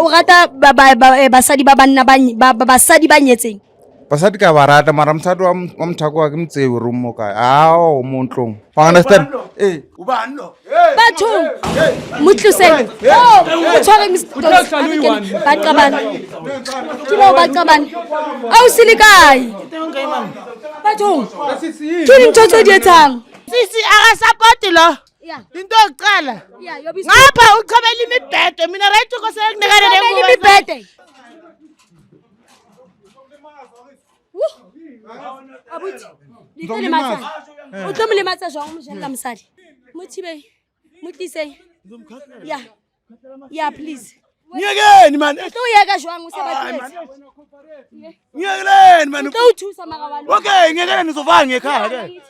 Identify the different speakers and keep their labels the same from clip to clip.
Speaker 1: o rata basadi ba banna basadi ba nyetseng.
Speaker 2: Basadi ka barata mara mosadi wa mothako wa ke mtseo re mo kae ao mo ntlong wa understand
Speaker 1: Batho mutluse o tshware Mr. Baqabana ke bao Baqabana au sile kae batho ke dintho tse di etsang
Speaker 3: Sisi akasupport lo into yokuqala ngapha uchabela imibhedo mina right ukose kunikele
Speaker 1: imibhede abuti litele matsa o tlo mo lematsa jwang mo jella mosadi mothibe motlise ya please
Speaker 3: ngiyekeni man
Speaker 1: tlo yeka jwang o se batletse
Speaker 3: ngiyekeleni man
Speaker 1: tlo thusa makabalo
Speaker 3: okay ngiyekeni nizovanga ekhaya ke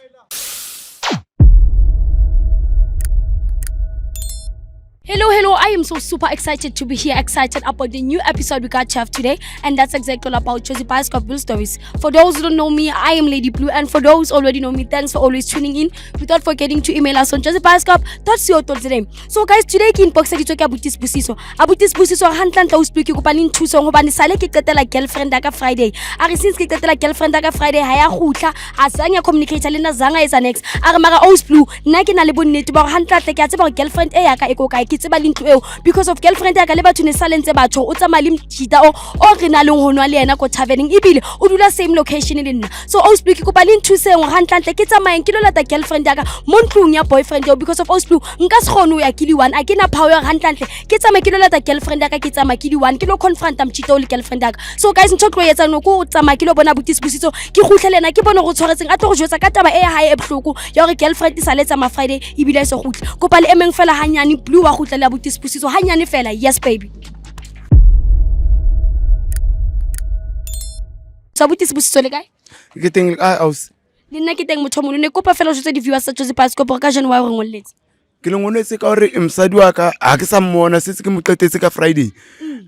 Speaker 1: Hello, I am so super excited to be here, excited about the new episode we got to have today, and that's exactly all about Josie Bioscope Blue Stories. For those who don't know me, I am Lady Blue, and for those who already know me, thanks for always tuning in. Without forgetting to email us on josiebioscope.co.za. So guys, today ke inbox ke tswa ke Abutis Busiso hantlan tla o speak ke kopaneng thuso hobane sale ke qetela girlfriend ka Friday. Are since ke qetela girlfriend ka Friday ha ya khutla, a sanga communicate le na zanga etsa next. Are mara o blue, nna ke na le bonnete ba hantla tle ke a tseba girlfriend e ya ka e ko kae tseba lintlo eo because of girlfriend ya ka le batho ne salentse batho o tsamaya le mtshita o re na leng ho nwa le yena ko taverning ibile o dula same location le nna so Osblue ke kopa le nthuseng go hantlantle ke tsamayeng ke lo lata girlfriend ya ka mo ntlong ya boyfriend eo because of Osblue nka se gone o ya ke di one a ke na power hantlantle ke tsamaya ke lo lata girlfriend ya ka ke tsamaya ke di one ke lo confronta mtshita o le girlfriend ya ka so guys ntho tlo etsa no ko tsamaya ke lo bona Abutis Busiso ke khutlhelena ke bona go tshwaretseng a tlo go jwetsa ka taba e hae e bohloko ya gore girlfriend sa letsa ma Friday ibile se khutla kopa le emeng fela hanyane Blue wa khutla le Abutis Busiso hanyane fela yes baby so Abutis Busiso le kae
Speaker 2: ke teng aus
Speaker 1: le nna ke teng motho mo ne kopa fela o jwetsa di viewers tsa Josie Bioscope ka jane wa re ngolletse
Speaker 2: ke le ngonetse ka hore msadi wa ka ha ke sa mmona se ke mo qetetse ka Friday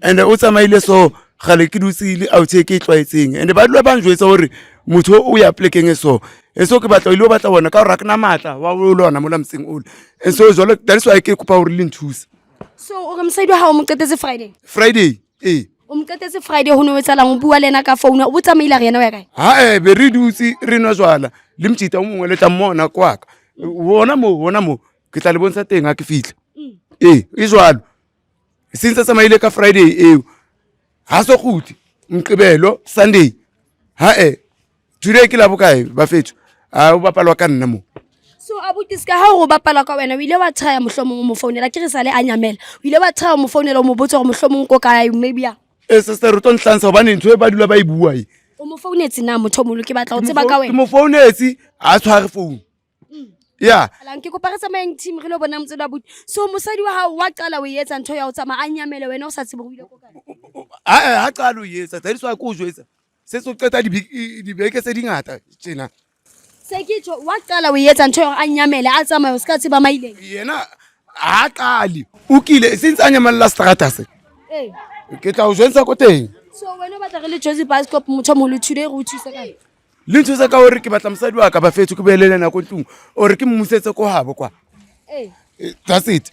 Speaker 2: and o tsamaile so gale ke dutsile out e ke tlwaetseng and ba dula ba njwetsa hore motho o ya plekeng eso ke batla ile o batla bona ka hore ra kana matla wa o lona mo lamseng o and so jalo that is why ke kopa hore le nthusa
Speaker 1: so o re msadi wa ha o mo qetetse
Speaker 2: Friday
Speaker 1: o mo qetetse Friday ho no etsalang o bua le ena ka phone o botsamaila re yena o ya kae
Speaker 2: ha be re dutsi re nwa jwala le mtshita o mongwe le tla mmona kwa ka wona mo ke tla le bontsha teng ha ke fitla e jwalo since tsamaile ka Friday ha so khuthi mqibelo Sunday ha today ke la bokae ba fethu a o bapalwa ka nna mo
Speaker 1: so Abutis ka ha o bapala ka wena o ile wa tshaya mohlomong mo founela ke re sale a nyamela o ile wa tshaya mo founela o mo botsa gore mohlomong ko kae maybe ya
Speaker 2: sister re tlo ntlansa hobane ntho e ba dula ba e bua
Speaker 1: o mo founetse na motho mo lo ke batla o tseba ka wena
Speaker 2: ke mo founetse a tshware phone ya
Speaker 1: ala ke kopa re tsamayeng team re lo bona motse Abuti so mosadi wa hao wa qala o etsa ntho ya o tsama a nyamele wena o sa tsebe go ile ko kae
Speaker 2: ha qala o etsa tsa diswa ko jwetsa se so qeta di beke se dingata tjena
Speaker 1: se ke tjo wa qala o etsa ntho ya a nyamele a tsamaya o ska tseba maileng
Speaker 2: yena ha qali o kile since a nyamela strata se ke tla o jwensa ko teng
Speaker 1: so wena ba tla re le Josie Bioscope motho mo le today go thusa kae
Speaker 2: le nthusa ka hore ke batla mosadi wa ka ba fethu ke belelena ko ntlong or ke mmusetse ko habo kwa that's it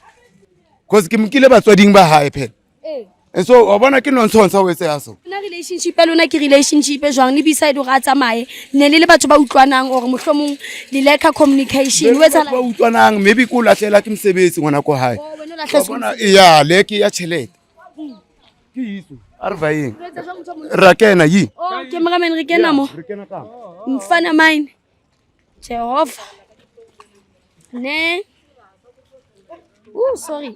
Speaker 2: because ke mkile batswading ba hae phela so wa bona ke nonsense o etse yaso
Speaker 1: na relationship lona ke relationship jwang le beside o ga tsamaye ne le batho ba utlwanang or mohlomong le lack communication o etsa
Speaker 2: ba utlwanang maybe ko lahlela ke msebetsi ngwana ko hae bona ya leke ya chelete ke iso arvaeng ra kena yi
Speaker 1: ke maramen re kena mo mfana mine Jehova ne sorry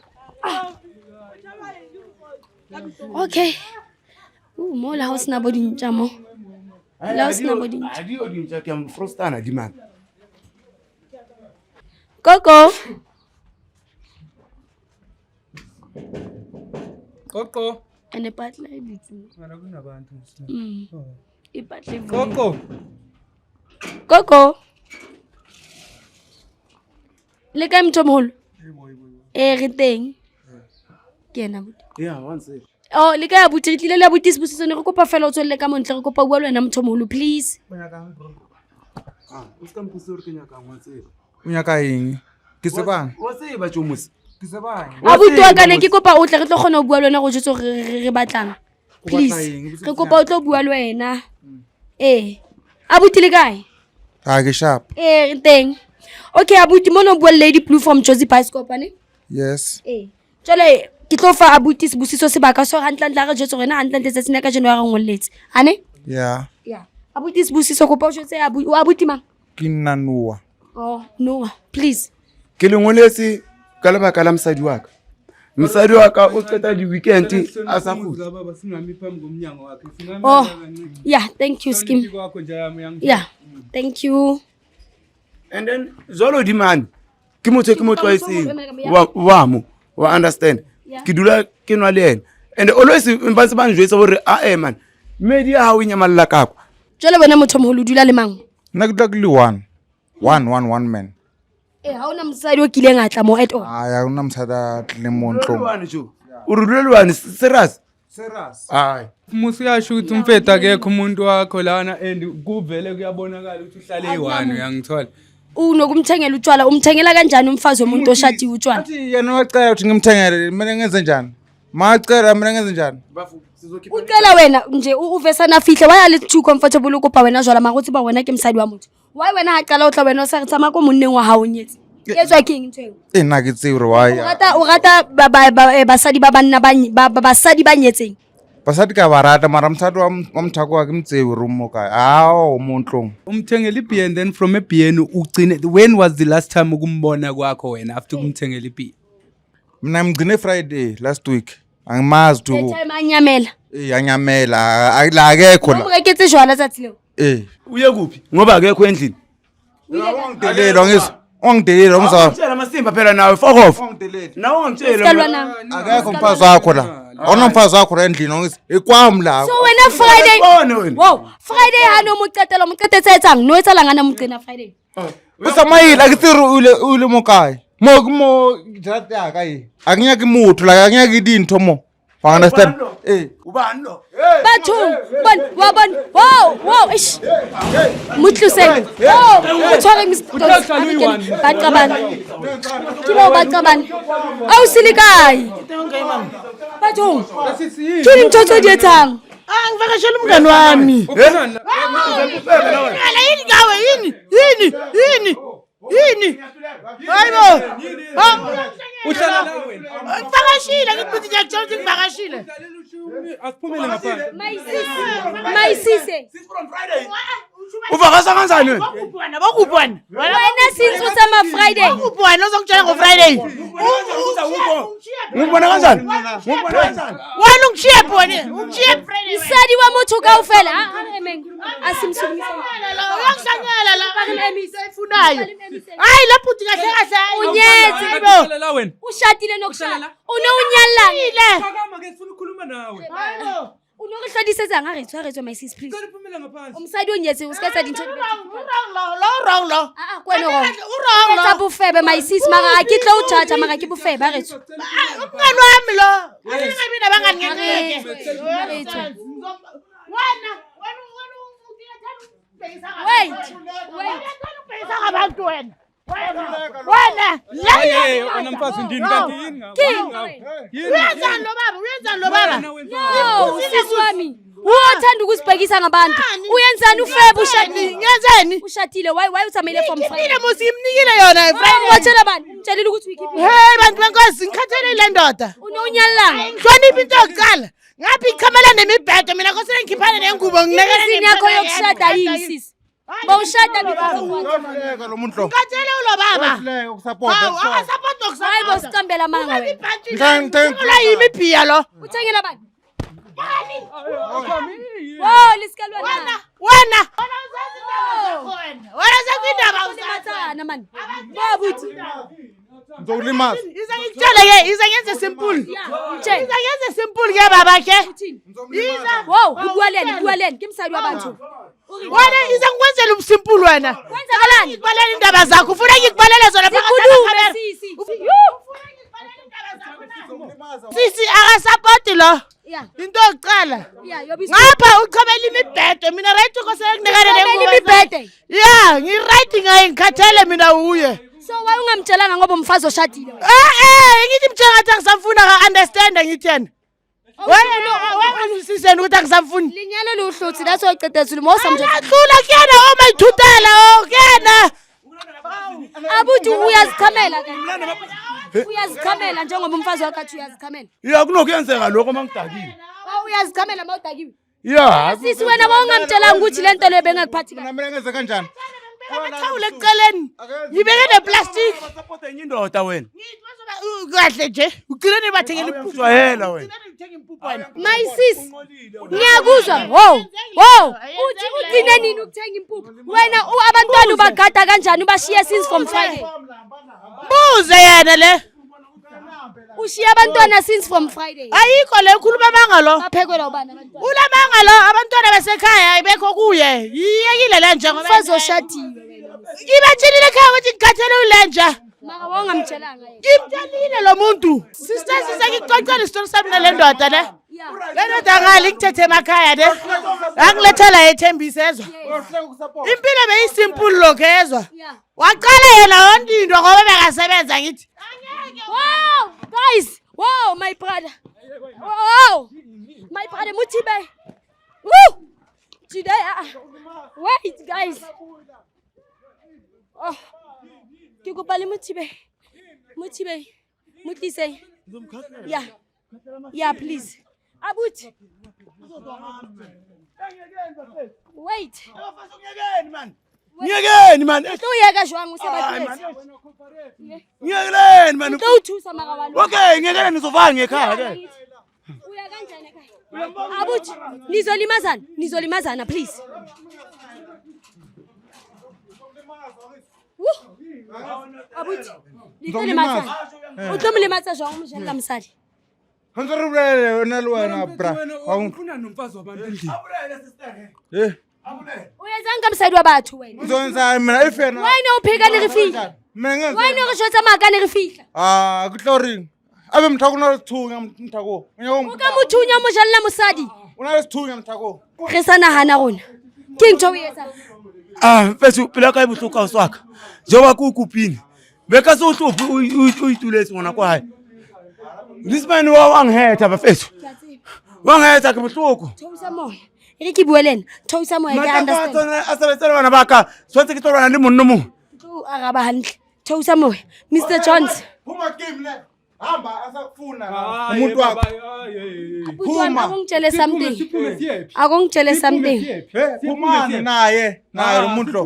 Speaker 1: okay mola house na body ntja mo la house na body ntja
Speaker 2: adi odintja ke am frostana di man
Speaker 1: Coco ene patla e bitsi ngwana kunabantu e patle Coco le ka mtho moholo re teng ke ena buti
Speaker 2: once
Speaker 1: le ka Abuti re tlile le Abutis Busiso ne re kopa fela o tswelle ka montle re kopa bua le wena mtho moholo please
Speaker 2: o ska mpusore ke nyaka ngwatse
Speaker 4: o nyaka eng ke tsebang
Speaker 2: o se ba tšo mose
Speaker 1: Abuti wa ka ne ke kopa o tle re tlo kgona ho bua le wena go jwetsa gore re batlang. Please. Re kopa o tlo bua le wena. Abuti le kae?
Speaker 4: Ke sharp.
Speaker 1: Teng. Okay, abuti mono bua Lady Blue from Josie Bioscope ane?
Speaker 4: Yes.
Speaker 1: Jwale ke tlo fa abuti sebusiso sebaka so hantlantla re jwetsa rena hantlantla tsa sena ka January ngolletse. Ane?
Speaker 4: Yeah.
Speaker 1: Abuti sebusiso kopa o jwetse abuti mang?
Speaker 4: Ke nna Noah.
Speaker 1: No, please.
Speaker 2: Ke le ngoletse ka lebaka la mosadi wa ka. Mosadi wa ka o qeta di weekend a sa kgutla.
Speaker 1: Yeah, thank you Skim. Yeah, thank you.
Speaker 2: And then zolo di man ke motho ke motho wa iseng wa understand ke dula ke nwa le ena and always ba se ba njwetsa gore man media ha o nyamalla kako
Speaker 1: jole bona motho moholo dula le mang
Speaker 4: nna ke tla ke le one man
Speaker 1: ha ona mosadi o kileng a tla mo at all
Speaker 4: ya una mosada tle mo ntlo
Speaker 2: o re lelwane serious
Speaker 5: musi yasho ukuthi umfethu akekho umuntu wakho lana and kuvele kuyabonakala ukuthi uhlale eyiwani uyangithola
Speaker 1: unokumthengela utshwala umthengela kanjani umfazi womuntu oshadiwe utshwala
Speaker 4: athi yena wacela ukuthi ngimthengele mina ngenze njani macela mina ngenze njani
Speaker 1: ucela wena nje uvesa nafihle wayale too comfortable ukuba wena jwala makuthi ba wena ke msadi wa motho why wena ha qala o tla wena o sa re tsama ko monneng wa hao nyetse etswa king ntwe
Speaker 4: nna ke tsere why
Speaker 1: o rata basadi ba banna basadi ba nyetseng
Speaker 4: basadi ka barata mara msadi wa mthako wa ke mtsewe rumo ka umuntu
Speaker 5: umthengela ibi and then from eBN ugcine when was the last time ukumbona kwakho wena after kumthengela ibi
Speaker 4: mina ngigcine Friday last week angimazi tu
Speaker 1: time anyamela
Speaker 4: anyamela akekho la
Speaker 1: umreketse jwala tsathi leo
Speaker 2: uye kuphi ngoba akekho endlini
Speaker 4: ungidelelo
Speaker 2: ngizatshela amasimba phela nawe fuck off nawe ungitshela
Speaker 4: akekho mfazi wakho la onomfazi wakho endlini ngithi ekwami la
Speaker 1: so wena Friday wow Friday hano muqetetsa etsang no etsa langana mugcina Friday
Speaker 4: usamayila akitsiri ule mokae mo jati yaka yi akinyaki muthu la akinyaki dintho mo understand
Speaker 2: ubani lo
Speaker 1: bathu wabon wow ish mutluse utshware baqabana kibo baqabana awusilikai bathu kini mthotho dietsang
Speaker 3: ngivakashela umngani wami yini ngawe yini hayibo
Speaker 5: uhlala la wena
Speaker 3: ngivakashile ngithi ngiyakutshela ukuthi ngivakashile
Speaker 5: asiphumele ngaphandle
Speaker 1: my sise
Speaker 2: from Friday uvakasa kanjani wena
Speaker 1: wena since usama Friday
Speaker 3: ukubona uzongitshela ngo Friday
Speaker 2: ngibona kanjani
Speaker 3: wena ungishiye Friday
Speaker 1: msadi wa motho kaofela asimsukisa
Speaker 3: uyakusanyela la efunayo hayi lapho uthi kahle
Speaker 1: unyezi
Speaker 5: la wena
Speaker 1: ushadile nokushada unounyalana
Speaker 5: phakama ke sifuna ukukhuluma nawe
Speaker 1: unokuhlodiseza ngaretshwa my sis please
Speaker 5: phumela ngaphandle
Speaker 1: umsadi onyetse usikatsa dinto
Speaker 3: wrong lo
Speaker 1: kwena wrong lo bufebe my sis mara akitlo ujaja mara ke bufebe arethu
Speaker 3: umngani wami lo mina bangani ngeke wena
Speaker 5: onamfazi ndini kanti yini
Speaker 3: uyenzani lo baba
Speaker 1: no sisi wami uyathanda ukusibhekisa ngabantu uyenzani ufebe
Speaker 3: ngenzeni
Speaker 1: ushadile why utsamele from Friday
Speaker 3: ile musimnikile yona Friday
Speaker 1: watshela bani umtshelile ukuthi uyikhiphi
Speaker 3: hey bantu benkosi ngikhathalele ndoda
Speaker 1: unonyalanga
Speaker 3: ngihlonipha into yokuqala ngapi ikhamela nemibhedo mina kosele ngikhipane nengubo nginekele
Speaker 1: yakho yokushada yini sisi bawushada
Speaker 4: lo muntu lo
Speaker 3: ngikhathele ulo baba
Speaker 4: ukusupport
Speaker 3: support
Speaker 1: hayi bosicambela manga wena
Speaker 3: ngithengela yimi bhiya lo
Speaker 1: uthengela bani lisikalwa na
Speaker 3: wena zakwindaba
Speaker 1: uzathana man babuthi
Speaker 4: ngizolimaza
Speaker 3: ize ngenze simple ke baba ke
Speaker 1: ubuwaleni kimsadi wabantu
Speaker 3: wena ize ngikwenzela umsimple wena
Speaker 1: kwenzakalani
Speaker 3: ngikubalela indaba zakho ufuna ngikubalele zona sisi akasupport lo into yokuqala ngapha uchabela imibhedo mina right ukosele kunikele
Speaker 1: imibhede
Speaker 3: ngiright ngaye ngikhathele mina uye
Speaker 1: So why ungamtshelanga ngoba umfazi oshadile?
Speaker 3: Ngithi mthengathi angisamfuna ka-understanda ngithi yena. Wena ukuthi angisamfuni.
Speaker 1: Linyalo luhluthi that's why uqedezile mosa manje.
Speaker 3: Ahlula kuyena omayithutela kuyena.
Speaker 1: Abuthi uyazichamela ke. Uyazichamela njengoba umfazi wakhe athi uyazichamela.
Speaker 2: Ya kunokuyenzeka lokho mangidakile.
Speaker 1: Uyazichamela mawudakiwe.
Speaker 2: Ya
Speaker 1: Sisi wena bawungamtshelanga ukuthi lento le bengakuphathi kahle.
Speaker 4: Mina ngenze kanjani?
Speaker 3: Abathawule eceleni. Ngibeke neplastic.
Speaker 2: Support enye indoda wena.
Speaker 3: Kahle nje. Ugcine bathengele impuphu.
Speaker 2: Jwayela wena.
Speaker 1: My sis. Ngiyakuzwa. Wo. Uthi uthine nini ukuthenga impuphu? Wena abantwana ubagada kanjani ubashiya since from Friday?
Speaker 3: Buze yena le.
Speaker 1: Ushiya abantwana since from Friday.
Speaker 3: Ayikho le ukhuluma mangalo.
Speaker 1: Baphekwela ubani abantwana?
Speaker 3: Ulamangalo abantwana basekhaya ayibekho kuye. Yiyekile le nje ngoba
Speaker 1: Umfazi oshadile wena.
Speaker 3: Ibatshilile ekhaya ukuthi ngikhathele ulenja.
Speaker 1: Maka wongamtshelanga yena.
Speaker 3: Ngimtshelile lo muntu. Sister ngicocela isitori sami nale ndoda le. Le ndoda ngali ngithethe emakhaya ne. Angilethela ethembisa ezwa. Impilo beyisimple lokezwa. Waqala yena ondindo ngoba bekasebenza ngithi.
Speaker 1: Wow, guys. Wow, my brother. Wow. My brother Mutibe. Woo! Today, wait, guys. Oh. Kikupali Mutibe. Mutise. Yeah, please. Abut. Wait.
Speaker 2: Ngiyekeni man.
Speaker 1: Uyeka jwang usebathile.
Speaker 2: Ngiyekeni man.
Speaker 1: Uthusa makawalo.
Speaker 2: Okay, ngiyekeni nizovanga ngekhaya ke.
Speaker 1: Uya kanjani ekhaya? Abut, nizolimazana please. Abut, nizolimaza. Utomlimaza jwang umjela msadi.
Speaker 4: Ngizorubele wena lo wena bra.
Speaker 5: Awufuna nomfazi wabantu endlini.
Speaker 1: Uyazanga msadi wabathu wena.
Speaker 4: Uzonza mina ifena.
Speaker 1: Wena uphika nirifihla.
Speaker 4: Mina ngenze.
Speaker 1: Wena ngishotha maka nirifihla.
Speaker 4: Kutlori. Abe mthako na sithunya mthako.
Speaker 1: Ukamuthunya umjela musadi.
Speaker 4: Una sithunya mthako.
Speaker 1: Re sana hana rona. Ke ntho o etsa?
Speaker 2: Mfethu phela ka ibuhluka uswakha. Njoba kukupini. Beka so uhluphi uyitulesi ngona kwaye. Lismani wangihetha bafethu. Wangihetha ke buhluku.
Speaker 1: Thosa moya. Ere ke buelena. Thosa moya ke understand.
Speaker 2: Maka asebetsela bana baka. Swetse ke tolwana le monno mo.
Speaker 1: Tlo araba hantle. Thosa moya. Mr. Jones.
Speaker 4: Phuma kimi le. Hamba asakufuna umuntu wakho.
Speaker 1: Phuma. Akungitshele something. Akungitshele something.
Speaker 4: Phuma naye umuntu lo.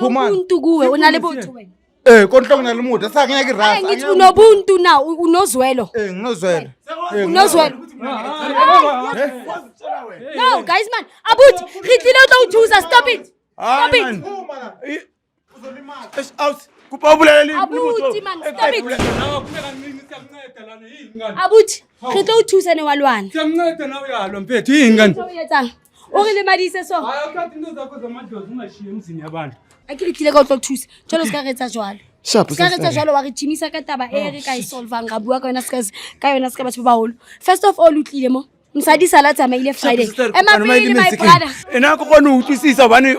Speaker 1: Unobuntu kuwe unalebotho wena.
Speaker 4: Konhloko nalimuntu asakungeke irasa.
Speaker 1: Ngithi unobuntu na unozwelo.
Speaker 4: Nginozwela.
Speaker 1: Unozwelo. No guys man, Abut, ritlile o tlo uthusa, stop it. Stop it.
Speaker 2: Out. Kupabulele
Speaker 1: Abuti man, stop it. Abut, re tlo uthusa ne walwana.
Speaker 5: Siyamnceda nawe yalo mfethu ingani.
Speaker 1: Uyetsang. O re le madise so.
Speaker 5: Ayakhathi into zakho zamadlozi ungashiye emzini yabantu.
Speaker 1: Akilitile ka o tlo thusa. Tsholo ska retsa jwalo.
Speaker 2: Sharp.
Speaker 1: Ska retsa jwalo wa re tshimisa ka taba e re ka e solvang ga bua ka yona ska batho ba baholo. First of all utlile mo. Msadi sala tsamaile Friday. Emapele my brother.
Speaker 2: Ena go kgona utlwisisa bane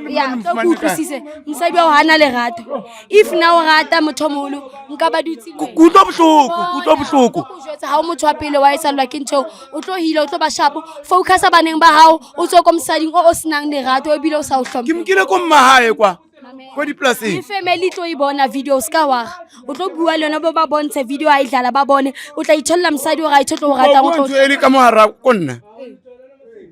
Speaker 1: Ya, tlo utlwisise. Msadi wa hana lerato. If now rata mothomolo nka ba dutsi.
Speaker 2: kutlo bohloko.
Speaker 1: O jwetsa ha o motho wa pele wa etsa lwa ke ntho o tlo hila o tlo ba shapo. Focus baneng ba hao o tswa ko msading o senang lerato e bile o sa o hlomphe.
Speaker 2: Ke mkile ko mmahae kwa diplaseng.
Speaker 1: Family tlo ibona videos ka wa o tlo bua le yona ba bontshe video a idlala ba bone o tla itholla msadi o ga itho tlo rata go
Speaker 2: tlo eri ka mohara ko nna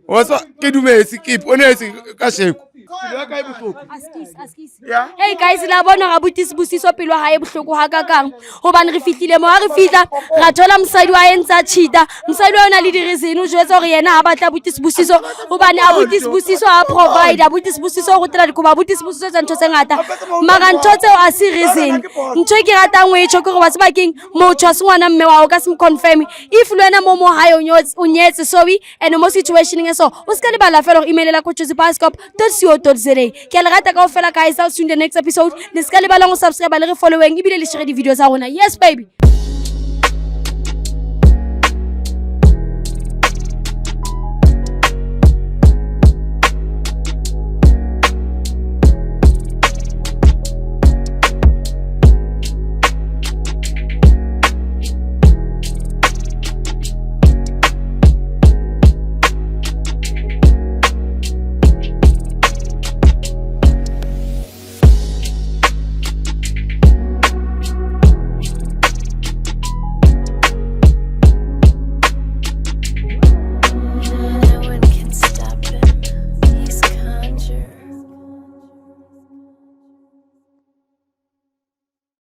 Speaker 2: wa ke dumetse keep onetse ka sheko le ka ibuhloko
Speaker 1: askis hey guys la bona ga butisi busiso pelo ha e bohloko ha ka kang hobane re fitlile mo ha re fitla ra thola msadi wa entsa cheater msadi wa ona le direason o jwetsa gore yena ha batla butisi busiso hobane a butisi busiso a provide a butisi busiso go tla dikoba butisi busiso tsa ntho tse ngata mara ntho tse a se reason ntho ke rata ngwe e tshoko gore ba se bakeng motho a se ngwana mme wa o ka se confirm if le wena mo hae o nyetse sorry and mo situation e so o se ka le bala fela go emailela ko josepascop.co.za ke le rata kaofela guys. I'll see you in the next episode. Le ska le bala go subscribe le re following e bile le share di video tsa rona. Yes baby.